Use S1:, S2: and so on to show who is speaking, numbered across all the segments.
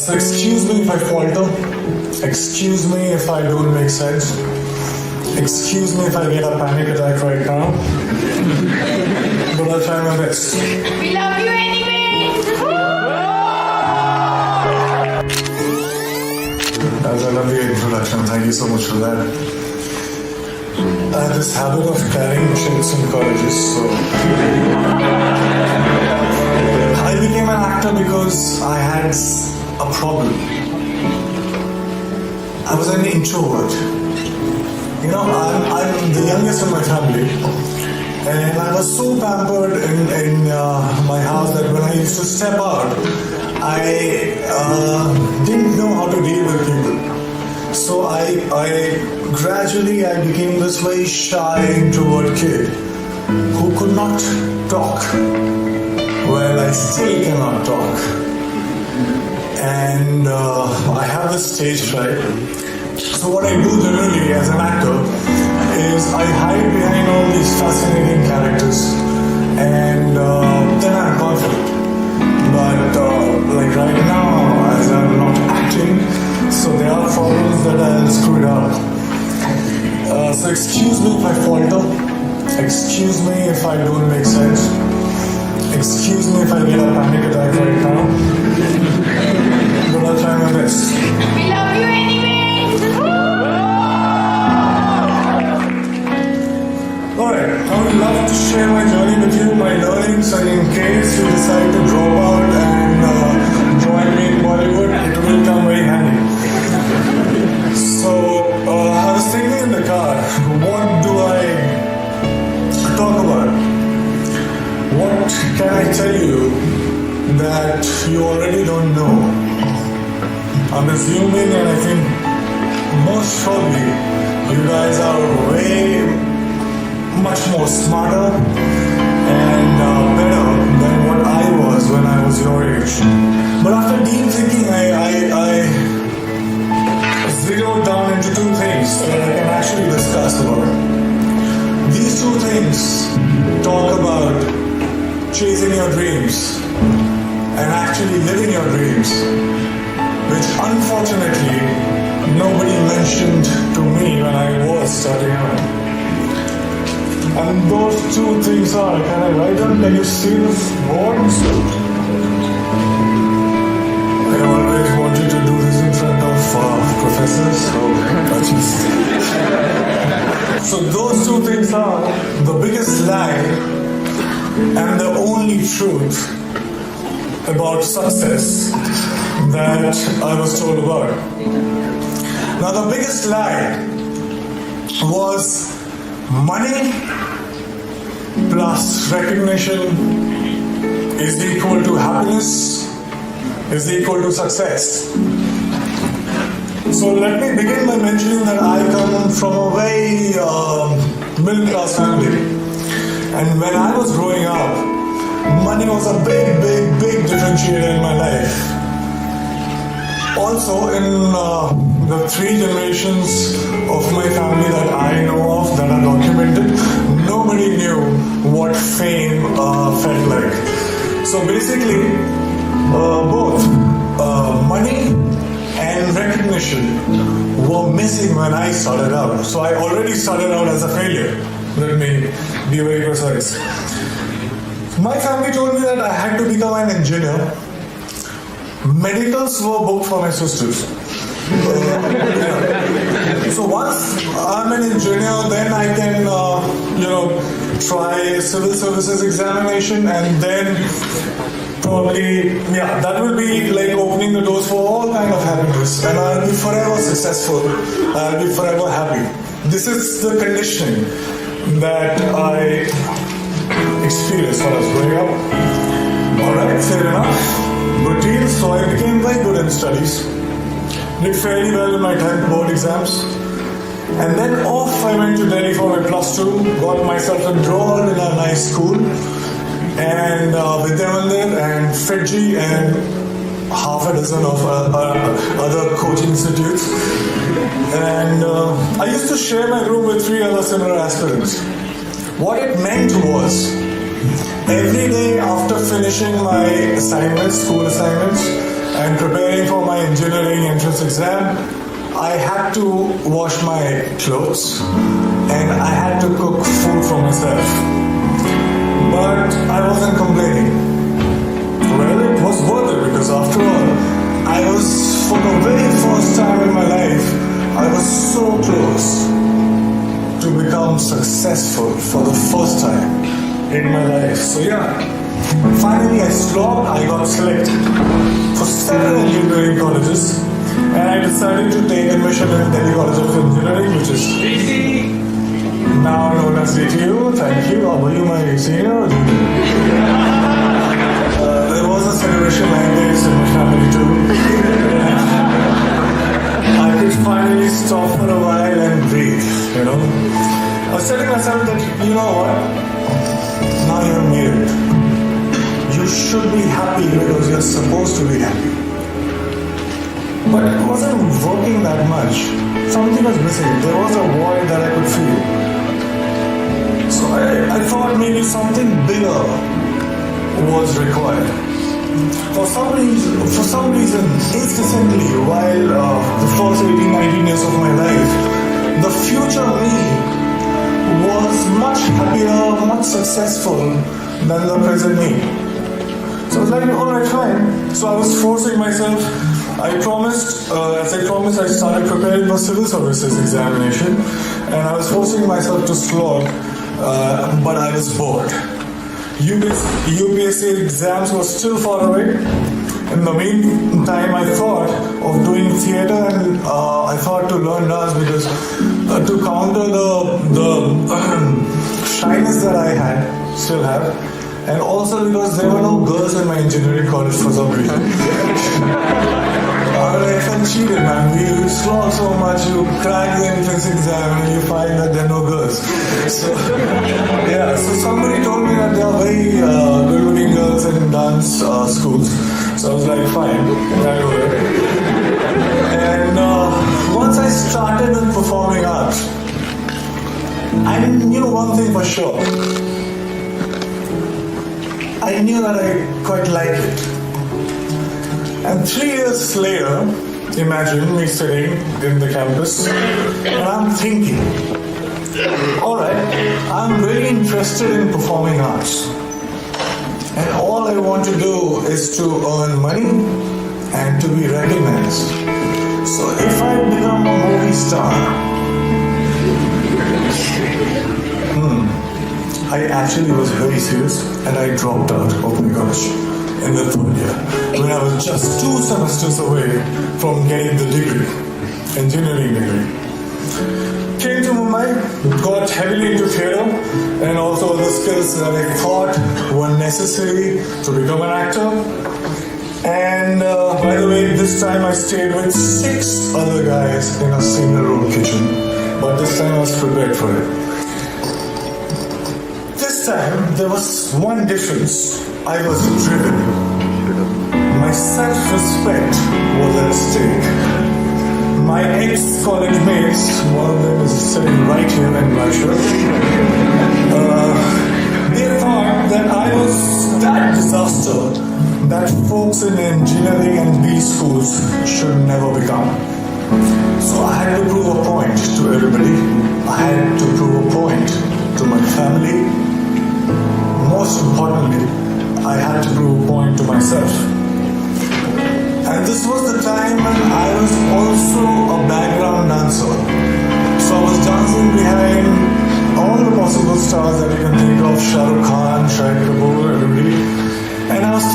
S1: So excuse me if I falter, excuse me if I don't make sense, excuse me if I get a panic attack right now, but I'll try my best.
S2: We love you anyway!
S1: As I love the introduction, thank you so much for that. I have this habit of carrying shits in colleges, so I became an actor because I had a problem. I was an introvert. You know, I'm the youngest in my family, and I was so pampered in my house that when I used to step out, I didn't know how to deal with people. So I gradually became this very shy introvert kid who could not talk. Well, I still cannot talk. And I have this stage fright. So what I do generally as an actor is I hide behind all these fascinating characters, and then I'm confident. But like right now, as I'm not acting, so there are problems that I'll screw it up. So excuse me if I falter, excuse me if I don't make sense, excuse me if I get a panic attack right now, but I'll try my best.
S2: We love you anyway!
S1: Alright, I would love to share my journey with you, my learnings, and in case you decide to drop out and join me in Bollywood, it will come very handy. So, I was thinking in the car, what do I talk about? What can I tell you that you already don't know? I'm assuming, and I think most probably you guys are way much more smarter and better than what I was when I was your age. But after deep thinking, I zeroed down into two things that I can actually discuss about. These two things talk about chasing your dreams and actually living your dreams, which unfortunately nobody mentioned to me when I was starting out. And those two things are, can I write them? Can you see this board? I always wanted to do this in front of professors, so those two things are the biggest lie and the only truth about success that I was told about. Now the biggest lie was money plus recognition is equal to happiness, is equal to success. So let me begin by mentioning that I come from a very middle class family, and when I was growing up, money was a big differentiator in my life. Also in the three generations of my family that I know of that are documented, nobody knew what fame felt like. So basically, both money and recognition were missing when I started out. So I already started out as a failure. Let me be very precise. My family told me that I had to become an engineer. Medicals were booked for my sisters. So once I'm an engineer, then I can, try civil services examination, and then probably, that will be like opening the doors for all kind of happiness, and I'll be forever successful. I'll be forever happy. This is the conditioning that I experienced when I was growing up. Alright, fair enough. Good deal. So I became very good in studies. Did fairly well in my 10th board exams. And then off I went to Delhi for my plus 2, got myself enrolled in a nice school, and Vidyamandir and Fiji and half a dozen of other coaching institutes. And I used to share my room with 3 other similar aspirants. What it meant was, every day after finishing my assignments, school assignments, and preparing for my first exam, I had to wash my clothes and I had to cook food for myself. But I wasn't complaining. Well, it was worth it because after all, I was, for the very first time in my life, I was so close to become successful for the first time in my life. So yeah, finally I slogged, I got selected for several engineering colleges and I decided to take admission in Delhi College of Engineering, which is now known as DTU. Thank you. Were you my senior or junior? There was a celebration like this in my family too. I could finally stop for a while and breathe, you know. I was telling myself that, you know what, now you're made it. You should be happy because you're supposed to be happy. But it wasn't working that much. Something was missing. There was a void that I could feel. So I thought maybe something bigger was required. For some reason, incessantly, while the first 18-19 years of my life, the future me was much happier, much successful than the present me. So I was like, alright, fine. So I was forcing myself. As I promised, I started preparing for civil services examination, and I was forcing myself to slog, but I was bored. UPSC exams were still far away. In the meantime, I thought of doing theatre and I thought to learn dance because to counter the shyness that I still have, and also because there were no girls in my engineering college for some reason. I felt cheated, man. You slog so much, you crack the entrance exam and you find that there are no girls. So somebody told me that there are very good-looking girls in dance schools. So I was like, fine, I'll go there. And once I started with performing arts, I knew one thing for sure. I knew that I quite liked it. And 3 years later, imagine me sitting in the campus and I'm thinking, alright, I'm really interested in performing arts. And all I want to do is to earn money and to be recognized. So if I become a movie star, I actually was very serious and I dropped out of my college in the third year, when I was just 2 semesters away from getting the degree, engineering degree. Came to Mumbai, got heavily into theatre and also the skills that I thought were necessary to become an actor. And by the way, this time I stayed with 6 other guys in a single room kitchen, but this time I was prepared for it. This time there was one difference. I was driven. My self-respect was at stake. My ex-college mates, one of them is sitting right here in my shirt, they thought that I was that disaster that folks in engineering and B schools should never become. So I had to prove a point to everybody. I had to prove a point to my family. Most importantly, I had to prove a point to myself. And this was the time when I was also a background dancer. So I was dancing behind all the possible stars that you can think of, Shah Rukh Khan, Shahid Kapoor, everybody. And I was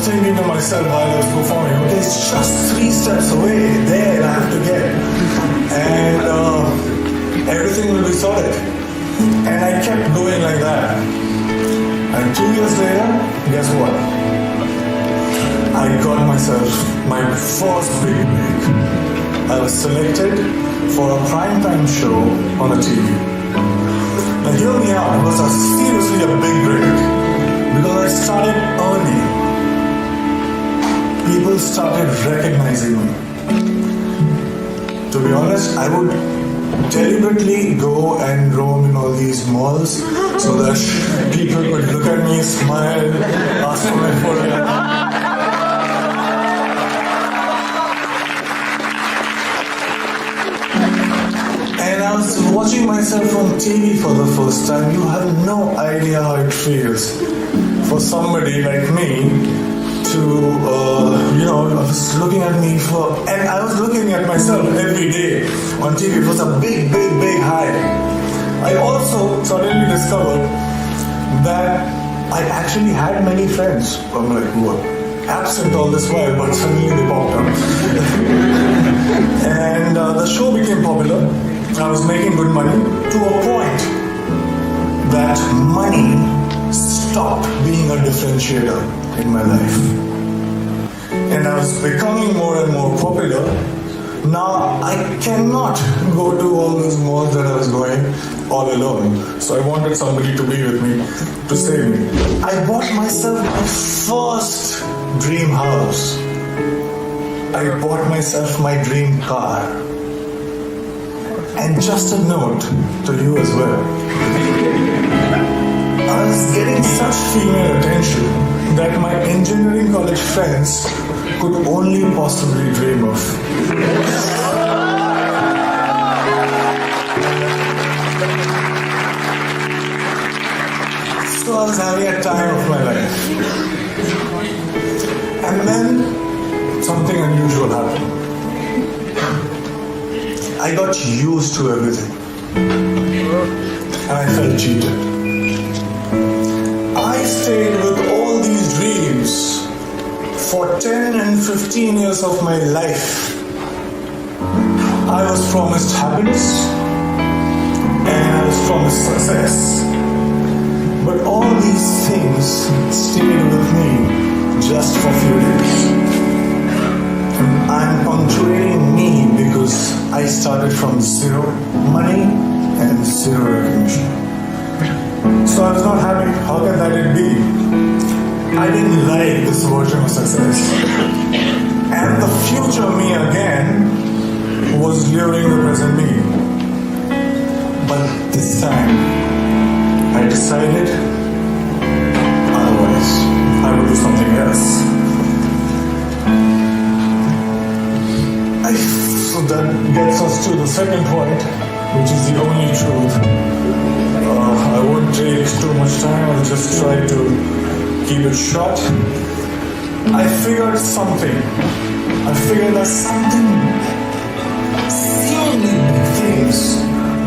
S1: thinking to myself while I was performing, okay, it's just 3 steps away, there I have to get. And everything will be sorted. And I kept going like that. And 2 years later, guess what? I got myself my first big break. I was selected for a primetime show on the TV. Now hear me out, it was seriously a big break because I started earning. People started recognizing me. To be honest, I would deliberately go and roam in all these malls so that people could look at me, smile, ask for my photo. was watching myself on TV for the first time, you have no idea how it feels for somebody like me to, I was looking at me and I was looking at myself every day on TV. It was a big, big, big high. I also suddenly discovered that I actually had many friends. I'm like, what? Absent all this while, but suddenly they popped up. And the show became popular. I was making good money to a point that money stopped being a differentiator in my life. And I was becoming more and more popular. Now I cannot go to all those malls that I was going all alone. So I wanted somebody to be with me, to save me. I bought myself my first dream house. I bought myself my dream car. And just a note to you as well. I was getting such female attention that my engineering college friends could only possibly dream of. So I was having a time of my life. And then something unusual happened. I got used to everything. And I felt cheated. I stayed with all these dreams for 10 and 15 years of my life. I was promised happiness and I was promised success. But all these things stayed with me just for a few days. And I'm punctuating me because I started from zero money and zero recognition. So I was not happy. How can that be? I didn't like this version of success. And the future me again was luring the present me. But this time, I decided otherwise. I would do something else. So that gets us to the second point, which is the only truth. I won't take too much time, I'll just try to keep it short. I figured something. I figured that something seemingly big things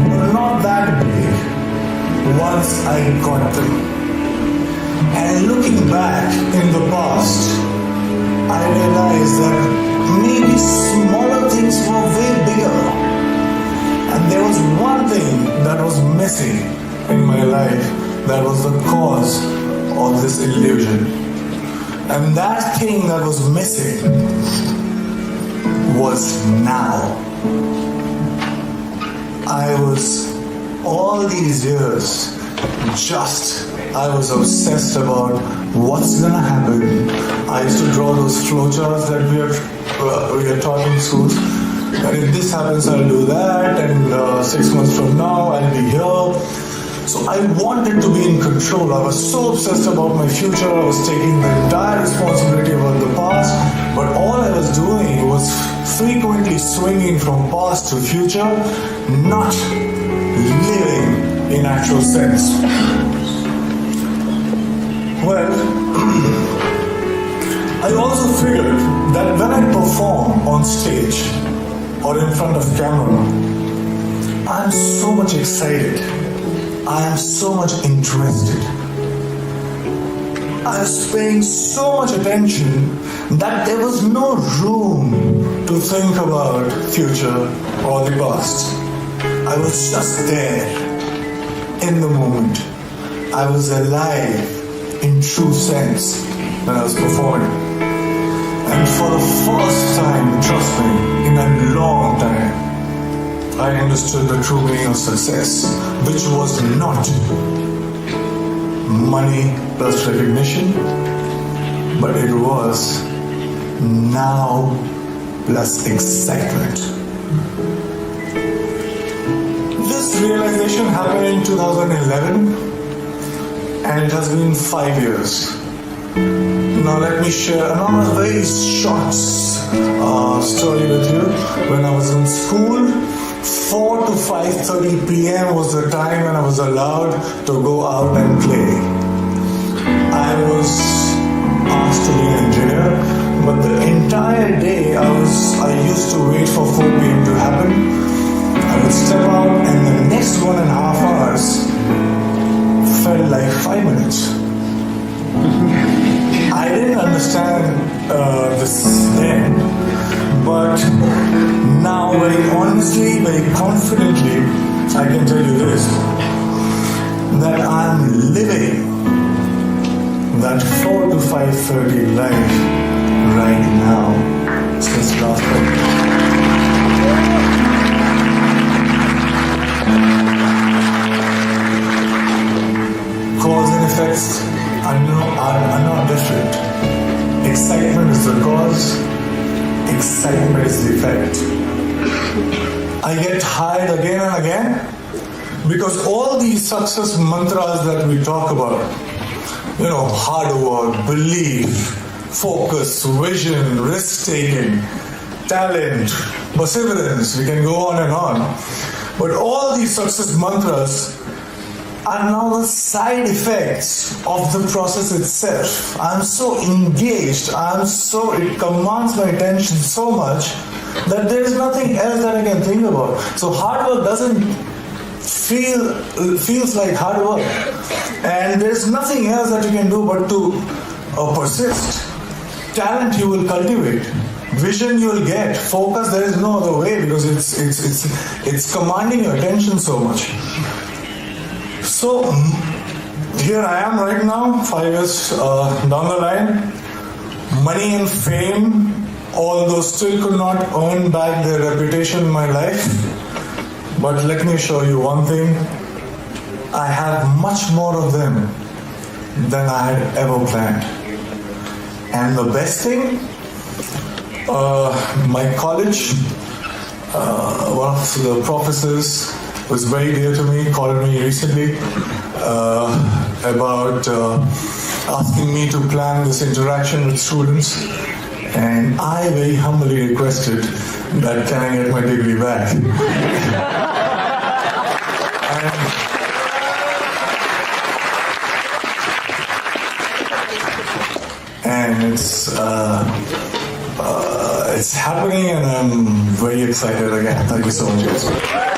S1: were not that big once I got them. And looking back in the past, I realized that maybe smaller things were way bigger. And there was one thing that was missing in my life that was the cause of this illusion. And that thing that was missing was now. I was, all these years, I was obsessed about what's gonna happen. I used to draw those flowcharts that we are taught in schools. And if this happens, I'll do that. And 6 months from now, I'll be here. So I wanted to be in control. I was so obsessed about my future. I was taking the entire responsibility about the past. But all I was doing was frequently swinging from past to future, not living in actual sense. Well, I also figured that when I perform on stage or in front of camera, I'm so much excited. I am so much interested. I was paying so much attention that there was no room to think about future or the past. I was just there in the moment. I was alive in true sense when I was performing. And for the first time, trust me, in a long time, I understood the true meaning of success, which was not money plus recognition, but it was now plus excitement. This realization happened in 2011, and it has been 5 years. Now let me share another very short story with you. When I was in school, 4 to 5:30 p.m. was the time when I was allowed to go out and play. I was asked to be an engineer, but the entire day I used to wait for 4 p.m. to happen. I would step out and the next 1.5 hours felt like 5 minutes. I didn't understand this then, but now very honestly, very confidently, I can tell you this, that I'm living that 4 to 5:30 life right now since last week. Cause and effects are not different. Excitement is the cause, excitement is the effect. I get tired again and again because all these success mantras that we talk about, hard work, belief, focus, vision, risk-taking, talent, perseverance, we can go on and on. But all these success mantras are now the side effects of the process itself. I'm so engaged, it commands my attention so much that there is nothing else that I can think about. So hard work feels like hard work. And there's nothing else that you can do but to persist. Talent you will cultivate. Vision you will get. Focus, there is no other way because it's commanding your attention so much. So here I am right now, 5 years down the line. Money and fame, although still could not earn back their reputation in my life. But let me show you one thing. I have much more of them than I had ever planned. And the best thing, my college, one of the professors was very dear to me, called me recently about asking me to plan this interaction with students. And I very humbly requested that can I get my degree back? and it's happening and I'm very excited again. Thank you so much, guys.